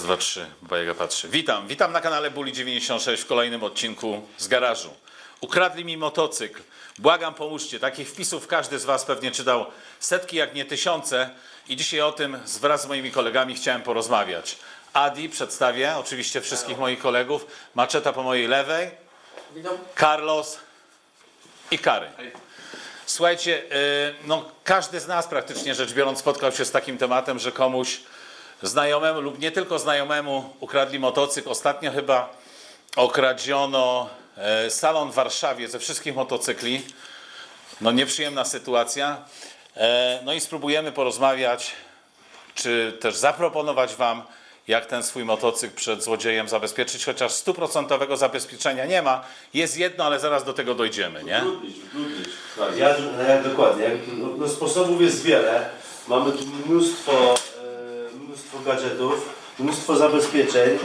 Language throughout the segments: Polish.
2, 3, Bajega patrzy. Witam na kanale Bully 96 w kolejnym odcinku z garażu. Ukradli mi motocykl. Błagam, pomóżcie. Takich wpisów każdy z Was pewnie czytał setki, jak nie tysiące. I dzisiaj o tym wraz z moimi kolegami chciałem porozmawiać. Adi przedstawię, oczywiście wszystkich moich kolegów. Maczeta po mojej lewej. Witam. Carlos i Kary. Słuchajcie, no każdy z nas praktycznie rzecz biorąc spotkał się z takim tematem, że komuś znajomemu lub nie tylko znajomemu ukradli motocykl. Ostatnio chyba okradziono salon w Warszawie ze wszystkich motocykli. No nieprzyjemna sytuacja. No i spróbujemy porozmawiać, czy też zaproponować Wam, jak ten swój motocykl przed złodziejem zabezpieczyć, chociaż 100% zabezpieczenia nie ma. Jest jedno, ale zaraz do tego dojdziemy, nie? Utrudnić. Tak, dokładnie. No, sposobów jest wiele. Mamy tu mnóstwo gadżetów, mnóstwo zabezpieczeń.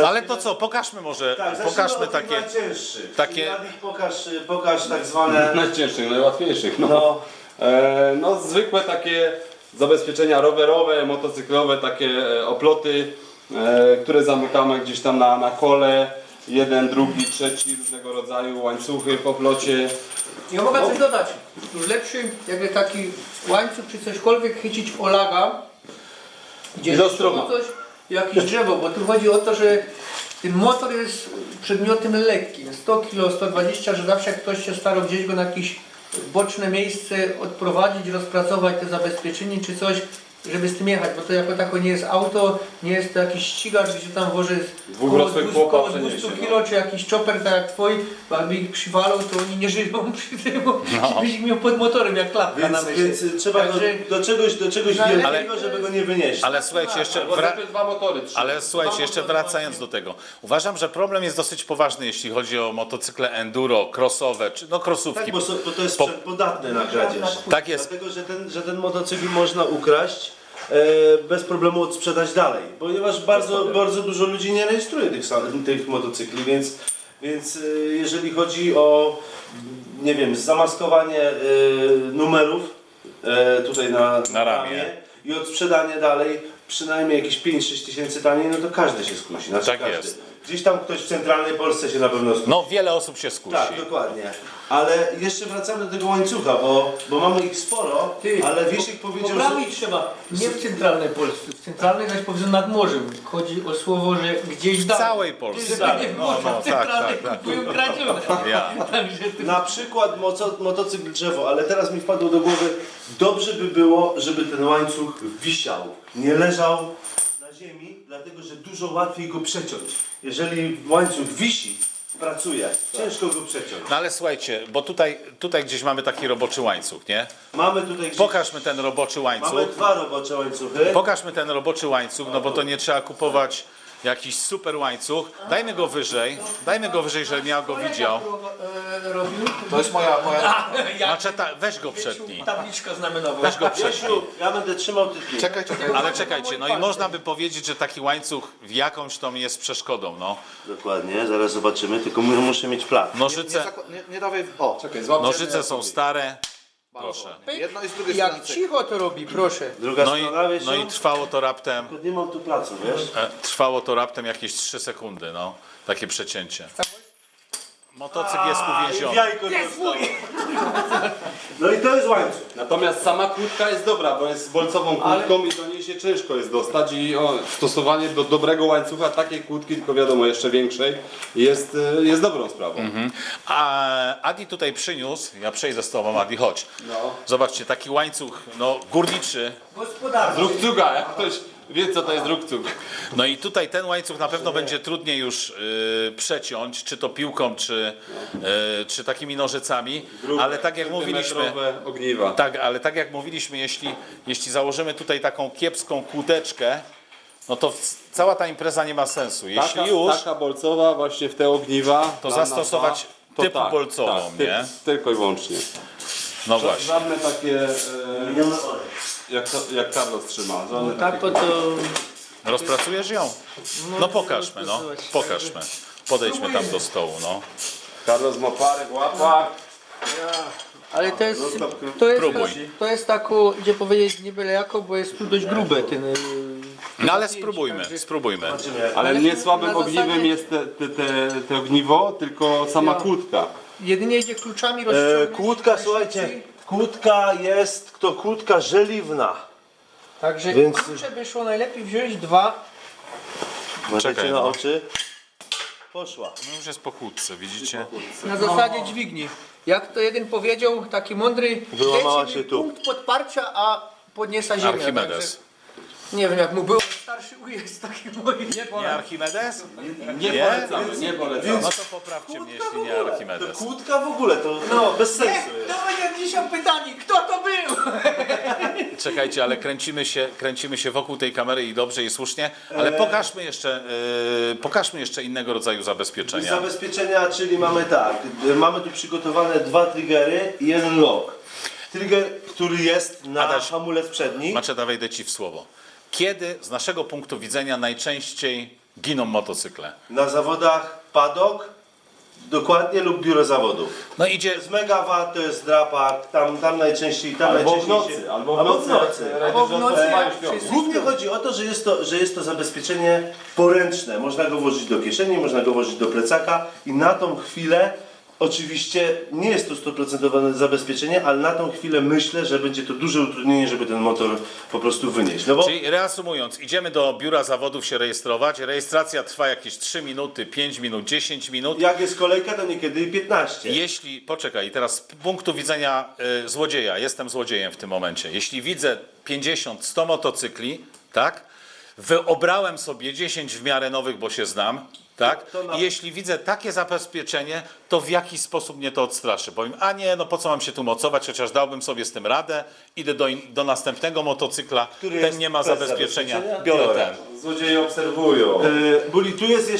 Ale to co, pokażmy może, Tak, pokażmy takie... najcięższych. takie- Pokaż tak zwane... Najcięższych, najłatwiejszych. No, No zwykłe takie zabezpieczenia rowerowe, motocyklowe, takie oploty, które zamykamy gdzieś tam na kole. Jeden, drugi, trzeci, różnego rodzaju łańcuchy w oplocie. Ja mogę coś dodać. Już lepszy jakby taki łańcuch czy cośkolwiek chycić w olaga, gdzie I do jest stroma. coś, jakieś drzewo, bo tu chodzi o to, że ten motor jest przedmiotem lekkim, 100 kg, 120, że zawsze jak ktoś się starał gdzieś go na jakieś boczne miejsce odprowadzić, rozpracować te zabezpieczenie czy coś, żeby z tym jechać, bo to jako tako nie jest auto, nie jest to jakiś ścigacz, gdzie tam włoży Dwurosłe chłopa koło 200 przeniesie, kg, czy jakiś chopper tak jak twój, bo jakby ich przywalał, to oni nie żyją przy tym, żebyś ich miał pod motorem jak klapka na myśli. więc trzeba Także- do czegoś Ale- wielkiego, żeby go nie wynieść. Ale słuchajcie, jeszcze... Albo najpierw dwa motory. trzy. Ale słuchajcie, jeszcze wracając do tego. Uważam, że problem jest dosyć poważny, jeśli chodzi o motocykle enduro, crossowe, czy no crossówki. Tak, bo to jest sprzęt podatny na kradzież. Tak jest. Dlatego, że ten motocykl można ukraść, bez problemu odsprzedać dalej. Ponieważ bardzo dużo ludzi nie rejestruje tych motocykli, więc jeżeli chodzi o, nie wiem, zamaskowanie numerów tutaj na ramię i odsprzedanie dalej przynajmniej jakieś 5-6 tysięcy taniej, no to każdy się skusi. Znaczy Tak każdy. jest. Gdzieś tam ktoś w centralnej Polsce się na pewno skusi. No wiele osób się skusi. Tak, dokładnie. Ale jeszcze wracamy do tego łańcucha, bo mamy ich sporo, ale Wiesiek powiedział, że... Poprawić trzeba, nie w centralnej Polsce, w centralnej zaś powiedzmy nad morzem. Chodzi o słowo, że gdzieś W dalej. całej Polsce. Gdzieś dalej, No, no, w centralnej tak. kupują kradzione. Ja. Także tu... Na przykład motocykl drzewo, ale teraz mi wpadło do głowy, dobrze by było, żeby ten łańcuch wisiał, nie leżał na ziemi, dlatego że dużo łatwiej go przeciąć. Jeżeli łańcuch wisi, pracuje, ciężko go przeciąć. No ale słuchajcie, bo tutaj gdzieś mamy taki roboczy łańcuch, nie? Mamy tutaj gdzieś, Pokażmy ten roboczy mamy łańcuch. dwa robocze łańcuchy. Pokażmy ten roboczy łańcuch, no bo to nie trzeba kupować jakiś super łańcuch. Dajmy go wyżej, żebym ja go widział. Robił. To jest moja... Maczeta, weź go przetnij. Tabliczka znamionowa. Weź go przetnij. Wiesiu, ja będę trzymał ty pięć. Czekaj. Ale czekajcie, no i można by powiedzieć, że taki łańcuch w jakąś tą jest przeszkodą, no. Dokładnie, zaraz zobaczymy, tylko muszę mieć plan. Nie dawaj... O, Czekaj, złap Nożyce są stare, proszę. jedno i z drugiej Jak strony. cicho to robi, proszę. Druga No i, strona, Wiesiu? no i trwało to raptem jakieś 3 sekundy, no. Takie przecięcie. Motocykl jest uwięziony. Jajko dostał. No i to jest łańcuch. Natomiast sama kłódka jest dobra, bo jest z bolcową kłódką i do niej się ciężko jest dostać i stosowanie do dobrego łańcucha takiej kłódki, tylko wiadomo jeszcze większej, jest dobrą sprawą. A Adi tutaj przyniósł, ja przejdę z tobą, Adi, chodź. No. Zobaczcie, taki łańcuch, no górniczy. Gospodarczy. Rukcuga, jak ktoś wie co to jest rukcug. No i tutaj ten łańcuch na pewno będzie trudniej już przeciąć, czy to piłką, czy takimi nożycami, ale tak jak mówiliśmy, Centymetrowe ogniwa. tak, ale tak jak mówiliśmy, jeśli założymy tutaj taką kiepską kłódeczkę, no to cała ta impreza nie ma sensu. Jeśli już, Taka bolcowa właśnie w te ogniwa. to na zastosować to typu bolcową, nie? Tylko i wyłącznie. No właśnie. Żadne takie, jak Carlos trzyma. Żadne Tak, takie... to... Rozpracujesz ją? No pokażmy, no. Pokażmy. Podejdźmy tam do stołu, no. Carlos ma parę w łapach. Ale to jest, Próbuj. to jest tako, gdzie powiedzieć nie byle jako, bo jest tu dość grube ten No ale zdjęć, spróbujmy, także- spróbujmy. Ale Ale nie na słabym zasadzie- ogniwem jest te ogniwo, tylko sama Ja. kłódka. Jedynie idzie kluczami rozciągnąć. Kłódka, najszybciej. słuchajcie, kłódka jest to kłódka żeliwna. Także Więc- klucze by szło najlepiej wziąć 2. Uważajcie Czekaj, na no. oczy. Poszła. No już jest po kłódce, widzicie? Na zasadzie dźwigni. Jak to jeden powiedział, taki mądry, Wyłamała dajcie się mi tu. punkt podparcia, a podniesa ziemia. Archimedes. Także, nie wiem jak mu było, starszy ujazd taki mój. Nie Archimedes? Nie Nie? polecamy, nie polecamy. No to poprawcie mnie, jeśli nie To Archimedes. kłódka w ogóle, to bez sensu jest. Kto będzie dzisiaj pytanie, kto to był? Czekajcie, ale kręcimy się wokół tej kamery i dobrze i słusznie, ale pokażmy jeszcze innego rodzaju zabezpieczenia. Zabezpieczenia, czyli mamy tak, mamy tu przygotowane 2 triggery i 1 lock. Trigger, który jest na Adaś, hamulec przedni. Maczeta, wejdę ci w słowo. Kiedy z naszego punktu widzenia najczęściej giną motocykle? Na zawodach paddock, dokładnie, lub biuro zawodów. No To idzie, jest Megawatt, to jest Drapark, tam najczęściej, Albo w się... nocy, albo w nocy. Albo w nocy, Mają jak świąt. wszyscy Głównie chodzi o to, że jest to zabezpieczenie poręczne. Można go włożyć do kieszeni, można go włożyć do plecaka i na tą chwilę, oczywiście nie jest to 100% zabezpieczenie, ale na tą chwilę myślę, że będzie to duże utrudnienie, żeby ten motor po prostu wynieść. No bo czyli reasumując, idziemy do biura zawodów się rejestrować. Rejestracja trwa jakieś 3 minuty, 5 minut, 10 minut. jak jest kolejka, to niekiedy i 15. Jeśli, poczekaj, teraz z punktu widzenia złodzieja, jestem złodziejem w tym momencie. Jeśli widzę 50, 100 motocykli, tak? Wyobrałem sobie 10 w miarę nowych, bo się znam, tak? To na- I jeśli widzę takie zabezpieczenie, to w jaki sposób mnie to odstraszy? Powiem, a nie, no po co mam się tu mocować, chociaż dałbym sobie z tym radę, idę do następnego motocykla, Który ten jest nie ma bez zabezpieczenia, zabezpieczenia? biorę Biorę. ten. Złodzieje obserwują. Buli, tu jest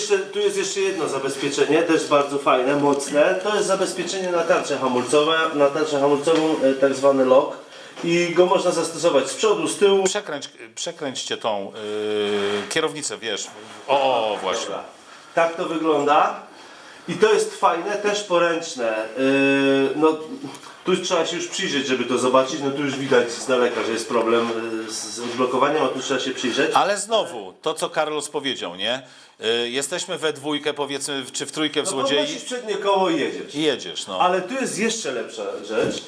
jeszcze jedno zabezpieczenie, też bardzo fajne, mocne. To jest zabezpieczenie na tarczę hamulcową, tak zwany lock. I go można zastosować z przodu, z tyłu. Przekręćcie tą kierownicę, wiesz. O, właśnie. Dobra. Tak to wygląda. I to jest fajne, też poręczne. No, tu trzeba się już przyjrzeć, żeby to zobaczyć. No tu już widać z daleka, że jest problem z odblokowaniem, a tu trzeba się przyjrzeć. Ale znowu, to co Carlos powiedział, nie? Jesteśmy we dwójkę, powiedzmy, czy w trójkę w No złodziei podnosisz przednie koło i jedziesz. i jedziesz, no. Ale tu jest jeszcze lepsza rzecz.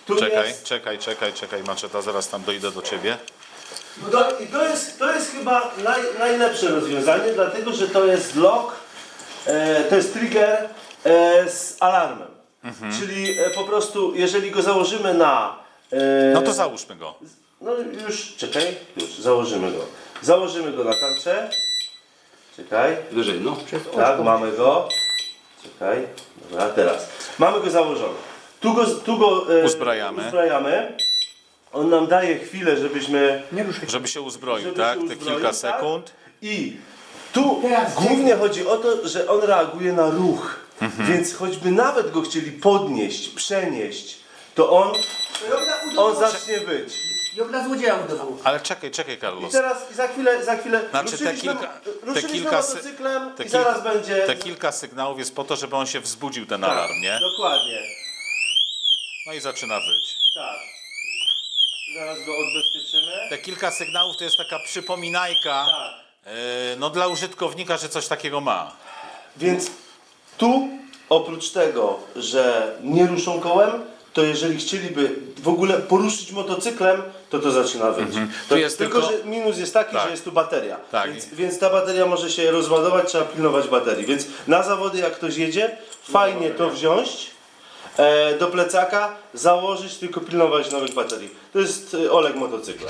Tu Czekaj, Maczeta, zaraz tam dojdę do ciebie. I to jest chyba najlepsze rozwiązanie, dlatego że to jest lock, to jest trigger z alarmem. Czyli po prostu, jeżeli go założymy na... No to załóżmy go. No już założymy go. Założymy go na tarczę. Czekaj. Wyżej, no. Tak, mamy go. Czekaj. Dobra, teraz. Mamy go założony. Tu go uzbrajamy. On nam daje chwilę, żebyśmy... Nie ruszaj. Żeby się uzbroił, żeby tak? się Te uzbroił, kilka tak? sekund. I tu Teraz głównie chodzi o to, że on reaguje na ruch. Więc choćby nawet go chcieli podnieść, przenieść, to on zacznie być. I od złodzieja udawał. Ale czekaj, I Carlos. teraz za chwilę Znaczy ruszyliśmy motocyklem i zaraz będzie... te kilka sygnałów jest po to, żeby on się wzbudził, ten alarm, nie? Dokładnie. No i zaczyna wyć. Tak. Zaraz go odbezpieczymy. Te kilka sygnałów to jest taka przypominajka Tak. no, dla użytkownika, że coś takiego ma. Więc tu oprócz tego, że nie ruszą kołem, to jeżeli chcieliby w ogóle poruszyć motocyklem, to zaczyna wyć. Tu jest tylko, tylko- że minus jest taki, Tak. że jest tu bateria. Tak. Więc ta bateria może się rozładować, trzeba pilnować baterii. Więc na zawody jak ktoś jedzie, fajnie to wziąć do plecaka, założyć, tylko pilnować nowych baterii. To jest Oleg motocykle.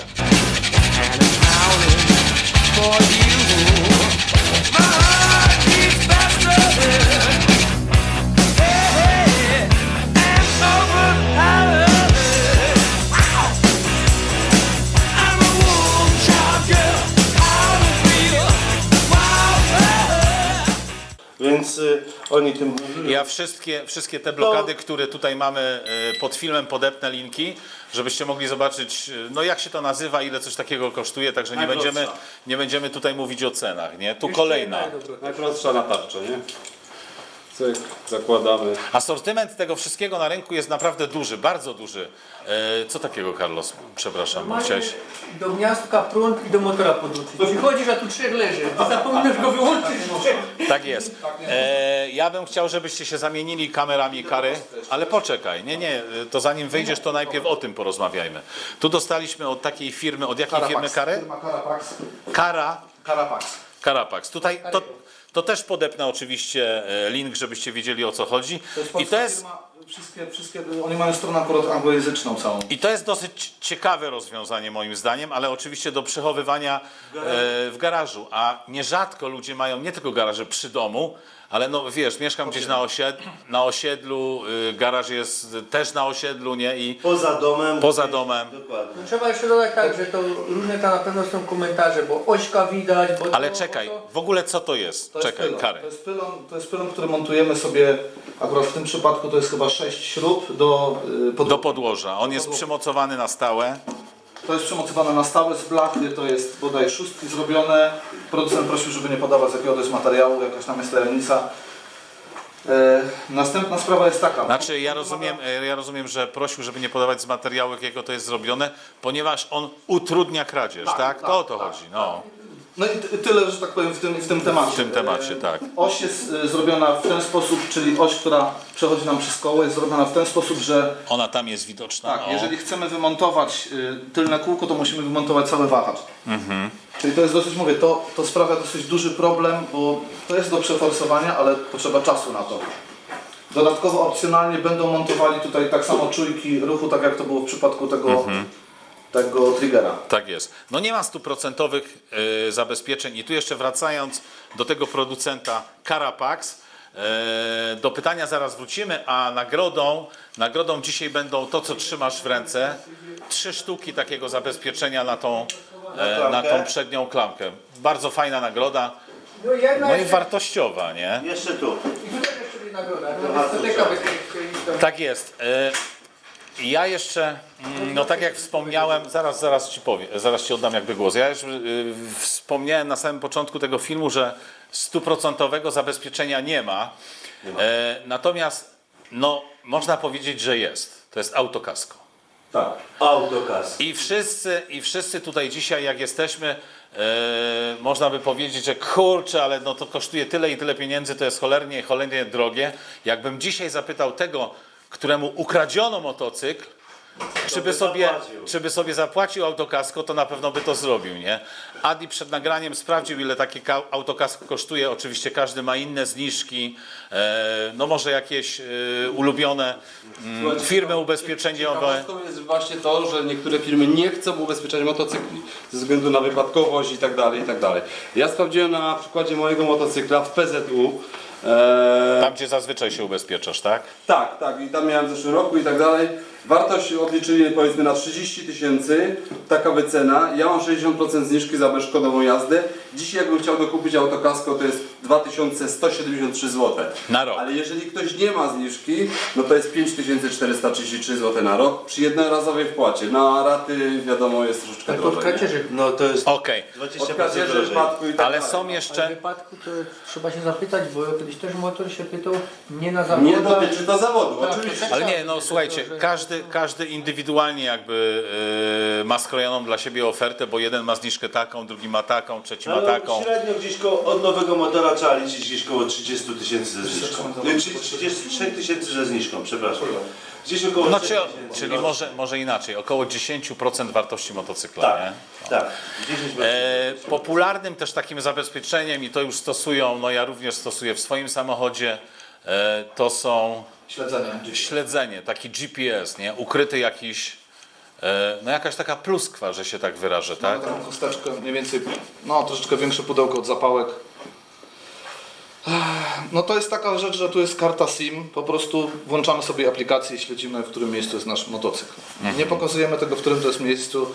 Więc oni tym... Ja wszystkie te blokady, które tutaj mamy pod filmem, podepnę linki, żebyście mogli zobaczyć, no jak się to nazywa, ile coś takiego kosztuje, także nie będziemy tutaj mówić o cenach, nie? Tu kolejna. Najprostsza na tarczę, nie? cyk, zakładamy. Asortyment tego wszystkiego na rynku jest naprawdę duży, bardzo duży. Co takiego, Carlos? Przepraszam, bo chciałeś... Do gniazdka prąd i do motora podłączyć. Przychodzisz, a tu 3 leży. Ty zapominasz go wyłączyć. Tak jest. Ja bym chciał, żebyście się zamienili kamerami Kary, ale poczekaj, nie, to zanim wyjdziesz, to najpierw o tym porozmawiajmy. Tu dostaliśmy od takiej firmy, od jakiej firmy Kary? Firma Carapax. Carapax. Carapax. Tutaj to też podepnę oczywiście link, żebyście wiedzieli, o co chodzi. I to jest firma, wszystkie, oni mają stronę akurat anglojęzyczną całą. I to jest dosyć ciekawe rozwiązanie moim zdaniem, ale oczywiście do przechowywania w garażu. A nierzadko ludzie mają nie tylko garaże przy domu, ale no wiesz, mieszkam gdzieś na osiedlu, garaż jest też na osiedlu, nie? I Poza domem. Dokładnie. No, trzeba jeszcze dodać tak, że to różne tam na pewno są komentarze, bo ośka widać, bo Ale to, czekaj, bo to... w ogóle co to jest? To jest Czekaj, pylon. Kary. To jest pylon, który montujemy sobie, akurat w tym przypadku to jest chyba 6 śrub do Do podłoża. On jest przymocowany na stałe. To jest przymocowane na stałe z blachy, to jest bodaj 6 zrobione. Producent prosił, żeby nie podawać z jakiego to jest materiału, jakaś tam jest tajemnica. Następna sprawa jest taka. Znaczy ja rozumiem, że prosił, żeby nie podawać z materiału, jakiego to jest zrobione, ponieważ on utrudnia kradzież, tak? To o to chodzi. No. No i tyle, że tak powiem, w tym temacie. W tym temacie, tak. Oś jest zrobiona w ten sposób, czyli oś, która przechodzi nam przez koło, jest zrobiona w ten sposób, że Ona tam jest widoczna. tak, o. jeżeli chcemy wymontować tylne kółko, to musimy wymontować cały wahacz. Czyli to jest dosyć, mówię, to sprawia dosyć duży problem, bo to jest do przeforsowania, ale potrzeba czasu na to. Dodatkowo opcjonalnie będą montowali tutaj tak samo czujki ruchu, tak jak to było w przypadku tego triggera. Tak jest. No nie ma 100% zabezpieczeń i tu jeszcze wracając do tego producenta Carapax, do pytania zaraz wrócimy, a nagrodą dzisiaj będą to, co trzymasz w ręce, 3 sztuki takiego zabezpieczenia na tą przednią klamkę. Bardzo fajna nagroda, No, jedna no i jeszcze... wartościowa, nie? Jeszcze tu. I tutaj jeszcze jest nagroda. No, dyskoteka bezpieczeństwa. Tak jest. Ja jeszcze, no tak jak wspomniałem, zaraz ci powiem, zaraz ci oddam jakby głos. Ja już wspomniałem na samym początku tego filmu, że 100% zabezpieczenia nie ma. Natomiast no, można powiedzieć, że jest. To jest autokasko. Tak. Autokask. I wszyscy tutaj dzisiaj, jak jesteśmy, można by powiedzieć, że kurczę, ale no to kosztuje tyle i tyle pieniędzy, to jest cholernie drogie. Jakbym dzisiaj zapytał tego, któremu ukradziono motocykl, czy by sobie zapłacił autokasko, to na pewno by to zrobił, nie? Adi przed nagraniem sprawdził, ile takie autokasko kosztuje. Oczywiście każdy ma inne zniżki, no może jakieś ulubione firmy ubezpieczeniowe. Ciekawostką jest właśnie to, że niektóre firmy nie chcą ubezpieczać motocykli ze względu na wypadkowość i tak dalej, i tak dalej. Ja sprawdziłem na przykładzie mojego motocykla w PZU. Tam, gdzie zazwyczaj się ubezpieczasz, tak? Tak, i tam miałem w zeszłym roku i tak dalej. Wartość odliczyli powiedzmy na 30 000, taka wycena. Ja mam 60% zniżki za bezszkodową jazdę. Dzisiaj jakbym chciał dokupić autokasko, to jest 2173 zł. Na rok. Ale jeżeli ktoś nie ma zniżki, no to jest 5433 zł na rok przy jednorazowej wpłacie. Na raty wiadomo jest troszeczkę Tak, to w drożej. nie? kradzieży. No to jest Okej. 20% Od kradzieży, drożej. wypadku i tak Ale dalej. są W jeszcze... wypadku to trzeba się zapytać, bo kiedyś też motor się pytał nie na zawód. Nie dotyczy to zawodu, Tak, oczywiście. to Ale też nie, no słuchajcie, każdy indywidualnie jakby ma skrojoną dla siebie ofertę, bo jeden ma zniżkę taką, drugi ma taką, trzeci ma Ale taką. średnio gdzieś od nowego motora trzeba liczyć gdzieś koło 30 000 ze zniżką. 33 000 ze zniżką, przepraszam. Gdzieś około Znaczy, 3 000, czyli no. może inaczej, około 10% wartości motocykla, Tak, nie? tak. 10%. Popularnym też takim zabezpieczeniem, i to już stosują, no ja również stosuję w swoim samochodzie, to są śledzenie, taki GPS, nie? Ukryty jakiś, no jakaś taka pluskwa, że się tak wyrażę, tak? Mamy taką chusteczkę, mniej więcej, no troszeczkę większe pudełko od zapałek. No to jest taka rzecz, że tu jest karta SIM, po prostu włączamy sobie aplikację i śledzimy, w którym miejscu jest nasz motocykl. Nie pokazujemy tego, w którym to jest miejscu.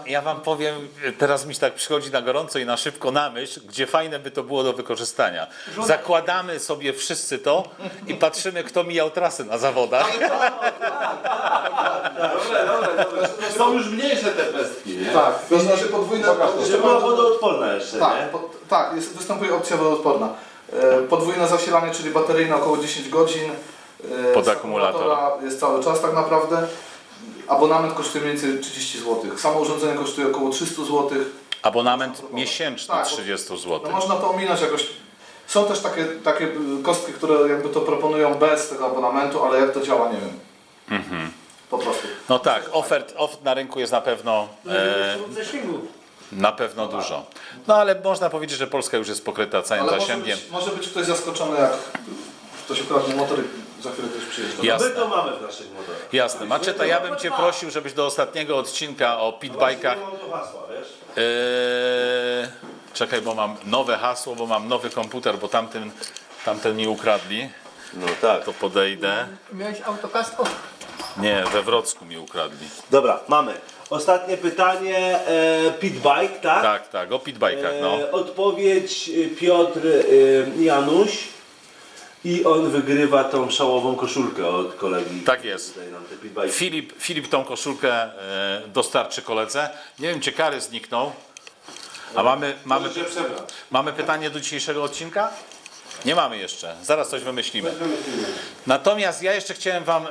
Ja wam powiem, teraz mi tak przychodzi na gorąco i na szybko na myśl, gdzie fajne by to było do wykorzystania. Zakładamy sobie wszyscy to i patrzymy, kto mijał trasy na zawodach. Dobre. Są już mniejsze te pestki, nie? Tak, to znaczy podwójne... Że była wodoodporna jeszcze, Tak, nie? tak, występuje opcja wodoodporna. Podwójne zasilanie, czyli bateryjne około 10 godzin. Pod Z akumulatora. Jest cały czas tak naprawdę. Abonament kosztuje mniej więcej 30 zł. Samo urządzenie kosztuje około 300 zł. Abonament miesięczny Tak, 30 zł. No można to ominąć jakoś. Są też takie kostki, które jakby to proponują bez tego abonamentu, ale jak to działa, nie wiem. Po prostu. No tak, ofert na rynku jest W zasięgu. na pewno dużo. No ale można powiedzieć, że Polska już jest pokryta całym Ale zasięgiem. może być ktoś zaskoczony, jak ktoś ukradnie motor i za chwilę ktoś przyjeżdża. Jasne. My to mamy w naszych motorach. Jasne. Maczeta, ja bym Cię prosił, żebyś do ostatniego odcinka o pitbajkach. Mam tu hasła, wiesz? Czekaj, bo mam nowe hasło, bo mam nowy komputer, bo tamten mi ukradli. No tak. To podejdę. Miałeś autokasko? Nie, we Wrocku mi ukradli. Dobra, mamy. Ostatnie pytanie, pitbike, tak? Tak, o pitbajkach, no. Odpowiedź Piotr Janusz i on wygrywa tą szałową koszulkę od kolegi. Tak jest. Tutaj nam te pitbike. Filip tą koszulkę dostarczy koledze. Nie wiem, czy Kary zniknął. A mamy pytanie do dzisiejszego odcinka? Nie mamy jeszcze. Zaraz coś wymyślimy. Natomiast ja jeszcze chciałem Wam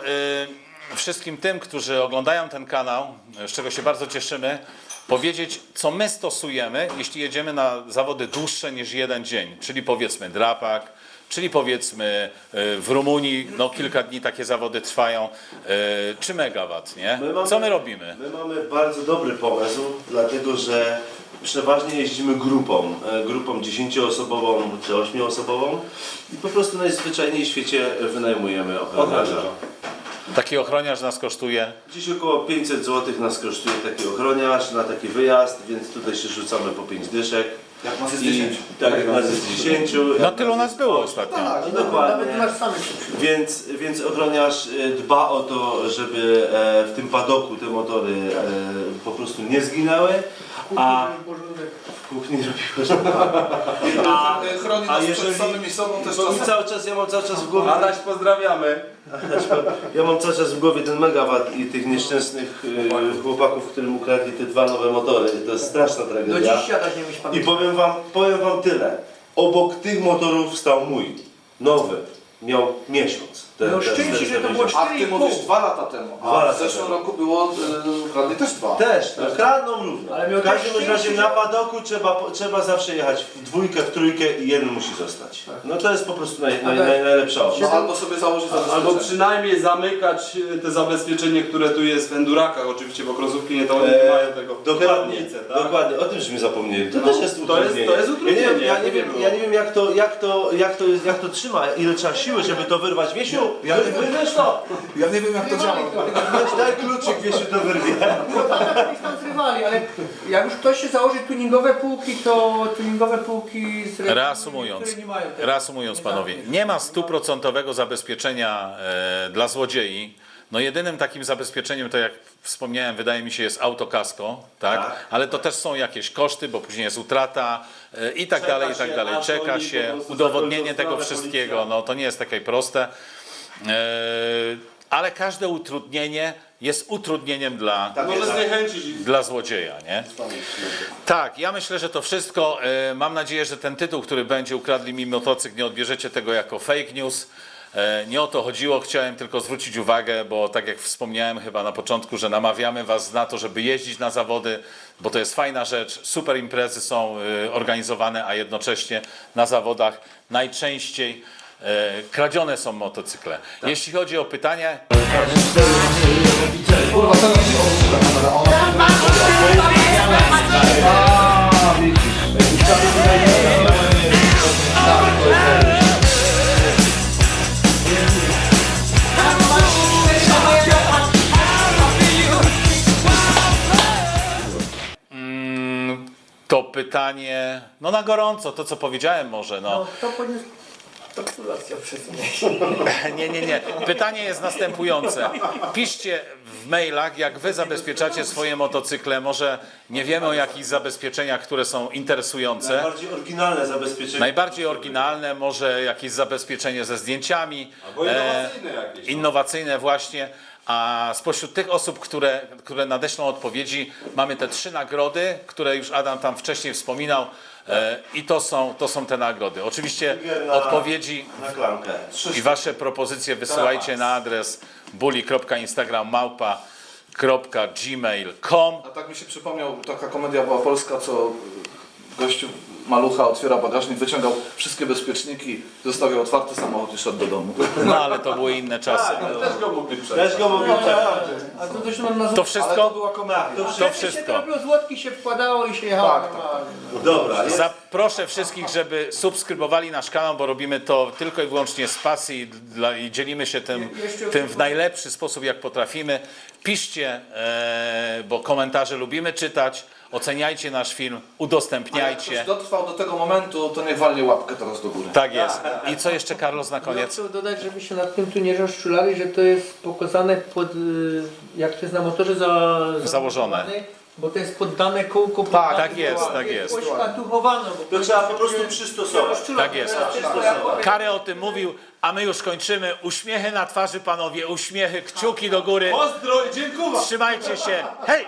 wszystkim tym, którzy oglądają ten kanał, z czego się bardzo cieszymy, powiedzieć, co my stosujemy, jeśli jedziemy na zawody dłuższe niż jeden dzień, czyli powiedzmy drapak, czyli powiedzmy w Rumunii, no kilka dni takie zawody trwają, czy megawatt, nie? Co my robimy? My mamy bardzo dobry pomysł, dlatego że przeważnie jeździmy grupą 10-osobową czy 8-osobową i po prostu najzwyczajniej w świecie wynajmujemy ochroniarza. Taki ochroniarz nas kosztuje. Dziś około 500 zł nas kosztuje taki ochroniarz na taki wyjazd, więc tutaj się rzucamy po 5 dyszek. Jak nas jest I 10. tak, jak nas jest 10. No tylu nas było ostatnio. Tak, dokładnie. nawet masz samych się przyjdzie. Więc ochroniarz dba o to, żeby w tym padoku te motory po prostu nie zginęły, a w kuchni robi porządek. Chroni a nas jeżeli- przed samymi sobą też Bo mi czasem. ja mam cały czas w głowie, Adaś, pozdrawiamy. ja mam cały czas w głowie ten megawatt i tych nieszczęsnych chłopaków, którym ukradli te 2 nowe motory. To jest straszna Do tragedia. dziś siadać nie myśl pan. I powiem wam tyle. Obok tych motorów stał mój nowy. Miał miesiąc. No szczęście, że to było A ty 4,5. mówisz 2 lata temu. 2 A lata w zeszłym temu. roku było ukradli też 2. Też, no, kradną równo. Ale miał W każdym też razie szczęście, na że- padoku trzeba zawsze jechać w dwójkę, w trójkę i jeden musi zostać. No to jest po prostu najlepsza No, opcja. albo sobie założyć Albo zabezpieczenie. przynajmniej zamykać te zabezpieczenie, które tu jest w endurakach, oczywiście, bo krosówki nie, to oni nie mają tego. Dokładnie, Kierownicę, tak? dokładnie, o tym żeśmy zapomnieli. To też jest to utrudnienie. jest utrudnienie, Ja nie wiem jak to trzyma, ile trzeba siły, żeby to wyrwać. Wiesiu, wyrwiesz to! Ja nie wiem jak to działa. Daj kluczyk, Wiesiu to wyrwie. No tak, byś tam zrywali, ale jak już ktoś się założy tuningowe półki, to tuningowe półki z Reasumując, które nie mają tego. reasumując panowie, nie ma 100% zabezpieczenia dla złodziei. No jedynym takim zabezpieczeniem, to jak wspomniałem, wydaje mi się jest autokasko, tak? Tak. Ale to też są jakieś koszty, bo później jest utrata i tak dalej, i tak dalej. a Czeka oni po się, prostu udowodnienie zakończą tego sprawę, wszystkiego, policja. no to nie jest takie proste. Ale każde utrudnienie jest utrudnieniem dla, Może zniechęcić ich. dla złodzieja, nie? Tak, ja myślę, że to wszystko. Mam nadzieję, że ten tytuł, który będzie Ukradli mi motocykl, nie odbierzecie tego jako fake news. Nie o to chodziło, chciałem tylko zwrócić uwagę, bo tak jak wspomniałem chyba na początku, że namawiamy Was na to, żeby jeździć na zawody, bo to jest fajna rzecz. Super imprezy są organizowane, a jednocześnie na zawodach najczęściej kradzione są motocykle. Jeśli chodzi o pytanie, to pytanie, no na gorąco, to co powiedziałem może, No, to podniósł. To kulacja przesunęła. Nie. Pytanie jest następujące. Piszcie w mailach, jak wy zabezpieczacie swoje motocykle. Może nie wiemy o jakichś zabezpieczeniach, które są interesujące. Najbardziej oryginalne zabezpieczenie. Najbardziej oryginalne, może jakieś zabezpieczenie ze zdjęciami. Albo innowacyjne jakieś. Innowacyjne właśnie. A spośród tych osób, które nadeślą odpowiedzi, mamy te 3 nagrody, które już Adam tam wcześniej wspominał. I to są te nagrody. Oczywiście Finger na- odpowiedzi Na klamkę. i wasze propozycje wysyłajcie na adres bully.instagram@gmail.com. A tak mi się przypomniał, taka komedia była polska, co gościu malucha otwiera bagażnik, wyciągał wszystkie bezpieczniki, zostawiał otwarty samochód i szedł do domu. No ale to były inne czasy. Też go mógłby przejść. Też go mówię, A to też mam na To Ale to wszystko? była komedia. To wszystko. się robiło, złotki się wkładało i się jechało Tak, normalnie. Dobra, jest. Zaproszę wszystkich, żeby subskrybowali nasz kanał, bo robimy to tylko i wyłącznie z pasji i dzielimy się tym w najlepszy sposób, jak potrafimy. Piszcie, bo komentarze lubimy czytać. Oceniajcie nasz film, Jak ktoś udostępniajcie. dotrwał do tego momentu, to niech walnie łapkę teraz do góry. Tak jest. I co jeszcze, Carlos, na Ja koniec? chcę dodać, żeby się nad tym tu nie rozczulali, że to jest pokazane jak to jest na motorze Założone. Bo to jest poddane kółko. Tak jest, tak jest. Oszpatuchowano. To trzeba po prostu przystosować. Tak jest. Karę o tym mówił, a my już kończymy. Uśmiechy na twarzy, panowie, uśmiechy, kciuki do góry. Pozdro i dziękuję. Trzymajcie się. Hej!